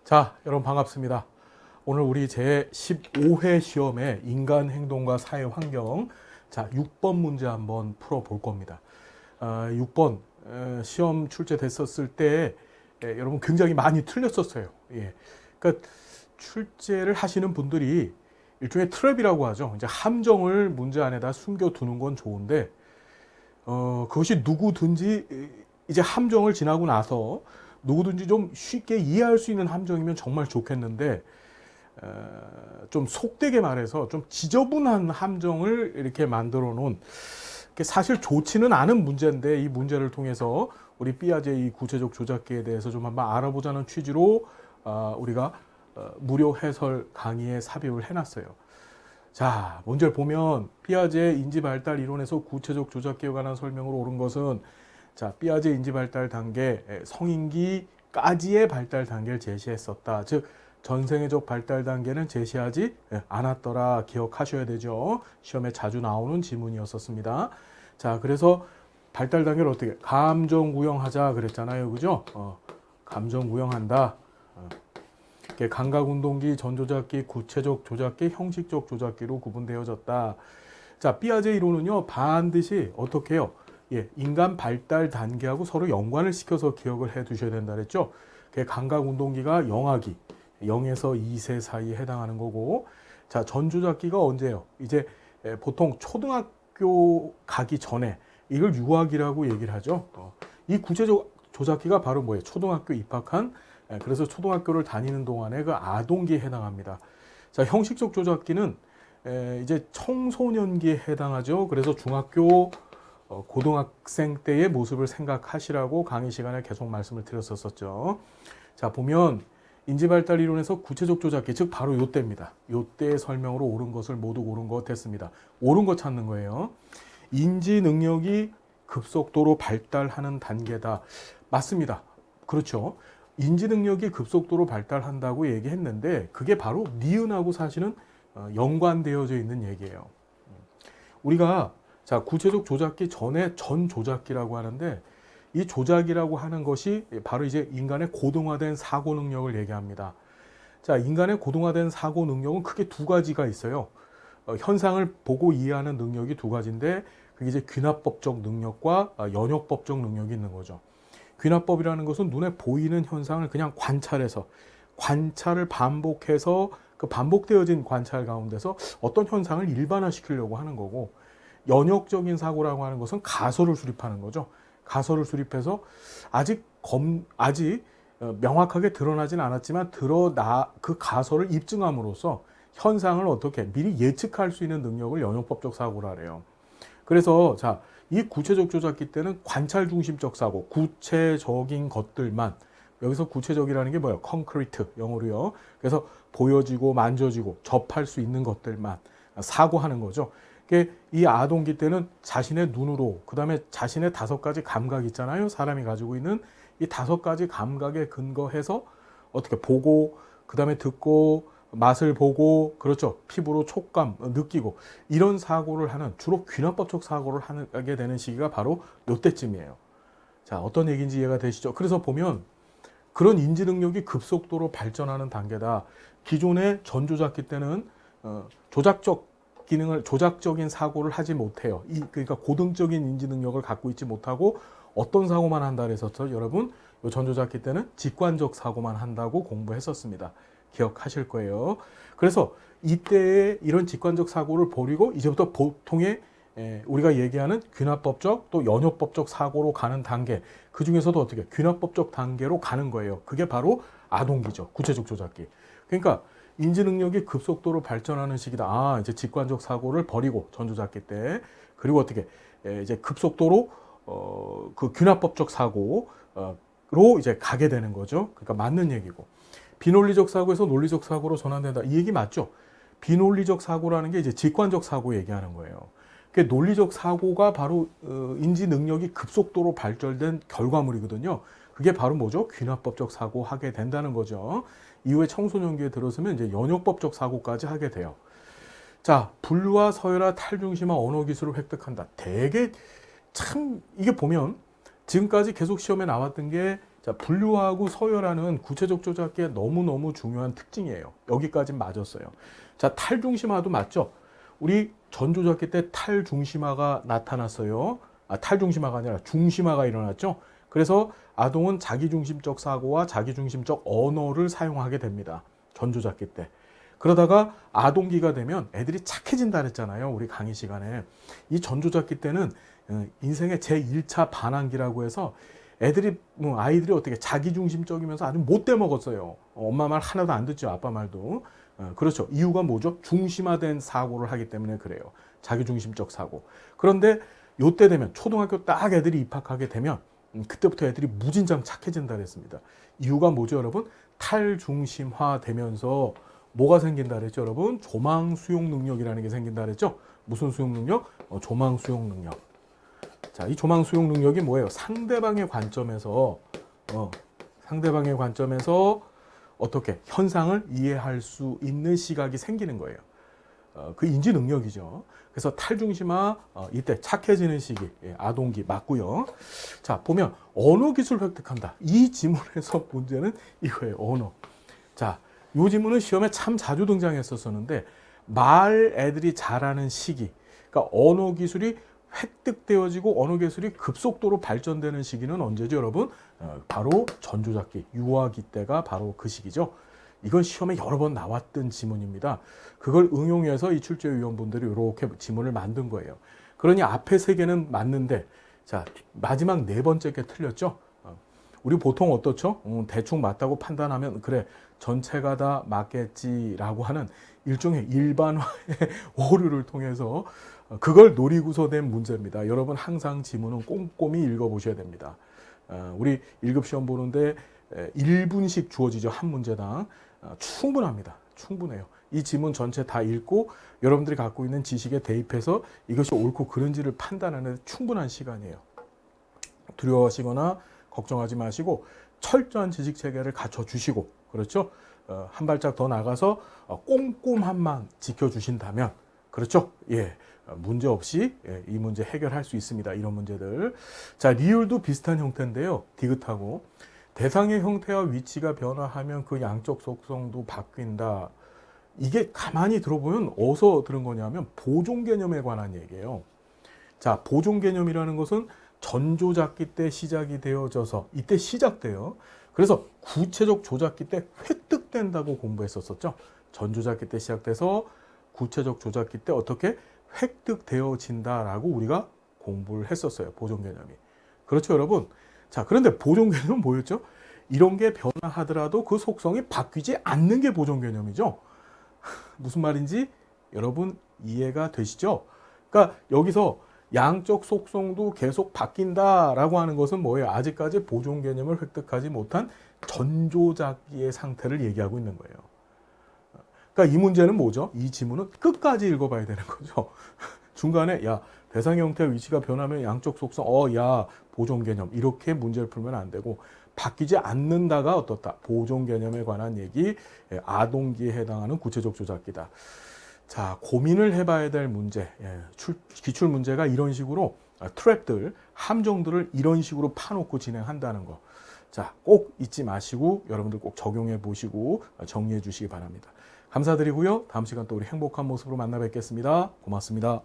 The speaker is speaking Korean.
자, 여러분 반갑습니다. 오늘 우리 제15회 시험의 인간 행동과 사회 환경, 자, 6번 문제 한번 풀어볼 겁니다. 6번 시험 출제됐었을 때 여러분 굉장히 많이 틀렸었어요. 예. 그러니까 출제를 하시는 분들이 일종의 트랩이라고 하죠. 이제 함정을 문제 안에다 숨겨두는 건 좋은데 그것이 누구든지 이제 함정을 지나고 나서 누구든지 좀 쉽게 이해할 수 있는 함정이면 정말 좋겠는데 좀 속되게 말해서 좀 지저분한 함정을 이렇게 만들어 놓은, 사실 좋지는 않은 문제인데 이 문제를 통해서 우리 삐아제 이 구체적 조작기에 대해서 좀 한번 알아보자는 취지로 우리가 무료 해설 강의에 삽입을 해놨어요. 자, 문제를 보면 삐아제 인지발달 이론에서 구체적 조작기에 관한 설명으로 옳은 것은, 자, 삐아제 인지발달 단계 성인기까지의 발달 단계를 제시했었다. 즉 전생애적 발달 단계는 제시하지 않았더라. 기억하셔야 되죠. 시험에 자주 나오는 지문이었었습니다. 자, 그래서 발달 단계를 어떻게 감정구형하자 그랬잖아요. 그죠? 감정구형한다. 감각운동기, 전조작기, 구체적 조작기, 형식적 조작기로 구분되어졌다. 자, 삐아제 이론은요 반드시 어떻게 해요? 예, 인간 발달 단계하고 서로 연관을 시켜서 기억을 해 두셔야 된다 그랬죠. 감각운동기가 0아기, 0에서 2세 사이에 해당하는 거고, 자, 전조작기가 언제예요? 이제 보통 초등학교 가기 전에, 이걸 유아기라고 얘기를 하죠. 이 구체적 조작기가 바로 뭐예요? 초등학교 입학한, 그래서 초등학교를 다니는 동안에 그 아동기에 해당합니다. 자, 형식적 조작기는 이제 청소년기에 해당하죠. 그래서 중학교 고등학생 때의 모습을 생각하시라고 강의 시간에 계속 말씀을 드렸었죠. 자, 보면 인지발달 이론에서 구체적 조작기, 즉 바로 요때입니다. 요때의 설명으로 옳은 것을 모두 옳은 것 했습니다. 옳은 것 찾는 거예요. 인지 능력이 급속도로 발달하는 단계다. 맞습니다. 그렇죠. 인지 능력이 급속도로 발달한다고 얘기했는데 그게 바로 니은하고 사실은 연관되어져 있는 얘기예요. 우리가, 자, 구체적 조작기 전에 전 조작기라고 하는데, 이 조작이라고 하는 것이 바로 이제 인간의 고등화된 사고 능력을 얘기합니다. 자, 인간의 고등화된 사고 능력은 크게 두 가지가 있어요. 현상을 보고 이해하는 능력이 두 가지인데, 그게 이제 귀납법적 능력과 연역법적 능력이 있는 거죠. 귀납법이라는 것은 눈에 보이는 현상을 그냥 관찰해서, 관찰을 반복해서 그 반복되어진 관찰 가운데서 어떤 현상을 일반화시키려고 하는 거고, 연역적인 사고라고 하는 것은 가설을 수립하는 거죠. 가설을 수립해서 아직 명확하게 드러나진 않았지만 그 가설을 입증함으로써 현상을 어떻게 미리 예측할 수 있는 능력을 연역법적 사고라 그래요. 그래서 자, 이 구체적 조작기 때는 관찰 중심적 사고, 구체적인 것들만, 여기서 구체적이라는 게 뭐예요? 콘크리트, 영어로요. 그래서 보여지고 만져지고 접할 수 있는 것들만 사고하는 거죠. 이 아동기 때는 자신의 눈으로, 그 다음에 자신의 5가지 감각 있잖아요. 사람이 가지고 있는 이 5가지 감각에 근거해서 어떻게 보고, 그 다음에 듣고, 맛을 보고, 그렇죠. 피부로 촉감, 느끼고, 이런 사고를 하는, 주로 귀납법적 사고를 하게 되는 시기가 바로 이때쯤이에요. 자, 어떤 얘기인지 이해가 되시죠? 그래서 보면 그런 인지 능력이 급속도로 발전하는 단계다. 기존의 전조작기 때는 조작적인 사고를 하지 못해요. 그러니까 고등적인 인지 능력을 갖고 있지 못하고 어떤 사고만 한다 그래서 여러분, 요 전조작기 때는 직관적 사고만 한다고 공부했었습니다. 기억하실 거예요. 그래서 이때의 이런 직관적 사고를 버리고 이제부터 보통의 우리가 얘기하는 귀납법적 또 연역법적 사고로 가는 단계, 그 중에서도 어떻게 귀납법적 단계로 가는 거예요. 그게 바로 아동기죠. 구체적 조작기. 그러니까 인지 능력이 급속도로 발전하는 시기다. 이제 직관적 사고를 버리고 전조작기 때, 그리고 어떻게 이제 급속도로 그 귀납법적 사고로 이제 가게 되는 거죠. 그러니까 맞는 얘기고, 비논리적 사고에서 논리적 사고로 전환된다. 이 얘기 맞죠? 비논리적 사고라는 게 이제 직관적 사고 얘기하는 거예요. 논리적 사고가 바로 인지 능력이 급속도로 발전된 결과물이거든요. 그게 바로 뭐죠? 귀납법적 사고 하게 된다는 거죠. 이후에 청소년기에 들어서면 이제 연역법적 사고까지 하게 돼요. 자, 분류와 서열화, 탈중심화, 언어 기술을 획득한다. 되게 참, 이게 보면 지금까지 계속 시험에 나왔던 게 자, 분류하고 서열하는 구체적 조작기의 너무너무 중요한 특징이에요. 여기까진 맞았어요. 자, 탈중심화도 맞죠? 우리 전조작기 때 탈중심화가 나타났어요. 탈중심화가 아니라 중심화가 일어났죠. 그래서 아동은 자기중심적 사고와 자기중심적 언어를 사용하게 됩니다. 전조작기 때. 그러다가 아동기가 되면 애들이 착해진다 그랬잖아요. 우리 강의 시간에. 이 전조작기 때는 인생의 제1차 반항기라고 해서 아이들이 어떻게 자기중심적이면서 아주 못돼 먹었어요. 엄마 말 하나도 안 듣죠. 아빠 말도. 그렇죠. 이유가 뭐죠? 중심화된 사고를 하기 때문에 그래요. 자기중심적 사고. 그런데 요때 되면 초등학교 딱 애들이 입학하게 되면 그때부터 애들이 무진장 착해진다 그랬습니다. 이유가 뭐죠, 여러분? 탈중심화 되면서 뭐가 생긴다 그랬죠, 여러분? 조망 수용 능력이라는 게 생긴다 그랬죠? 무슨 수용 능력? 조망 수용 능력. 자, 이 조망 수용 능력이 뭐예요? 상대방의 관점에서 어떻게 현상을 이해할 수 있는 시각이 생기는 거예요. 그 인지 능력이죠. 그래서 탈중심화 이때 착해지는 시기, 아동기 맞고요. 자, 보면 언어 기술 획득한다. 이 지문에서 문제는 이거예요. 언어. 자, 이 지문은 시험에 참 자주 등장했었는데 말 애들이 잘하는 시기, 그러니까 언어 기술이 획득되어지고 언어 기술이 급속도로 발전되는 시기는 언제죠, 여러분? 바로 전조작기, 유아기 때가 바로 그 시기죠. 이건 시험에 여러 번 나왔던 지문입니다. 그걸 응용해서 이 출제위원분들이 이렇게 지문을 만든 거예요. 그러니 앞에 세 개는 맞는데, 자, 마지막 네 번째 게 틀렸죠? 우리 보통 어떻죠? 대충 맞다고 판단하면, 그래, 전체가 다 맞겠지라고 하는 일종의 일반화의 오류를 통해서 그걸 노리고서 된 문제입니다. 여러분 항상 지문은 꼼꼼히 읽어보셔야 됩니다. 우리 1급 시험 보는데 1분씩 주어지죠. 한 문제당. 충분합니다. 충분해요. 이 지문 전체 다 읽고 여러분들이 갖고 있는 지식에 대입해서 이것이 옳고 그른지를 판단하는 충분한 시간이에요. 두려워하시거나 걱정하지 마시고 철저한 지식 체계를 갖춰주시고, 그렇죠? 한 발짝 더 나가서 꼼꼼함만 지켜주신다면, 그렇죠? 예. 문제 없이 이 문제 해결할 수 있습니다. 이런 문제들. 자, 리을도 비슷한 형태인데요. 디귿하고. 대상의 형태와 위치가 변화하면 그 양적 속성도 바뀐다. 이게 가만히 들어보면 어디서 들은 거냐면 보존 개념에 관한 얘기예요. 자, 보존 개념이라는 것은 전조작기 때 시작이 되어져서 이때 시작돼요. 그래서 구체적 조작기 때 획득된다고 공부했었죠. 전조작기 때 시작돼서 구체적 조작기 때 어떻게 획득되어진다라고 우리가 공부를 했었어요. 보존 개념이. 그렇죠, 여러분? 자, 그런데 보존 개념은 뭐였죠? 이런 게 변화하더라도 그 속성이 바뀌지 않는 게 보존 개념이죠. 무슨 말인지 여러분 이해가 되시죠? 그러니까 여기서 양적 속성도 계속 바뀐다라고 하는 것은 뭐예요? 아직까지 보존 개념을 획득하지 못한 전조작기의 상태를 얘기하고 있는 거예요. 그러니까 이 문제는 뭐죠? 이 지문은 끝까지 읽어봐야 되는 거죠. 중간에 야, 대상 형태 위치가 변하면 양적 속성, 야, 보존 개념 이렇게 문제를 풀면 안 되고 바뀌지 않는다가 어떻다? 보존 개념에 관한 얘기, 아동기에 해당하는 구체적 조작기다. 자, 고민을 해봐야 될 문제, 기출 문제가 이런 식으로 트랩들, 함정들을 이런 식으로 파놓고 진행한다는 거. 자, 꼭 잊지 마시고 여러분들 꼭 적용해 보시고 정리해 주시기 바랍니다. 감사드리고요. 다음 시간 또 우리 행복한 모습으로 만나 뵙겠습니다. 고맙습니다.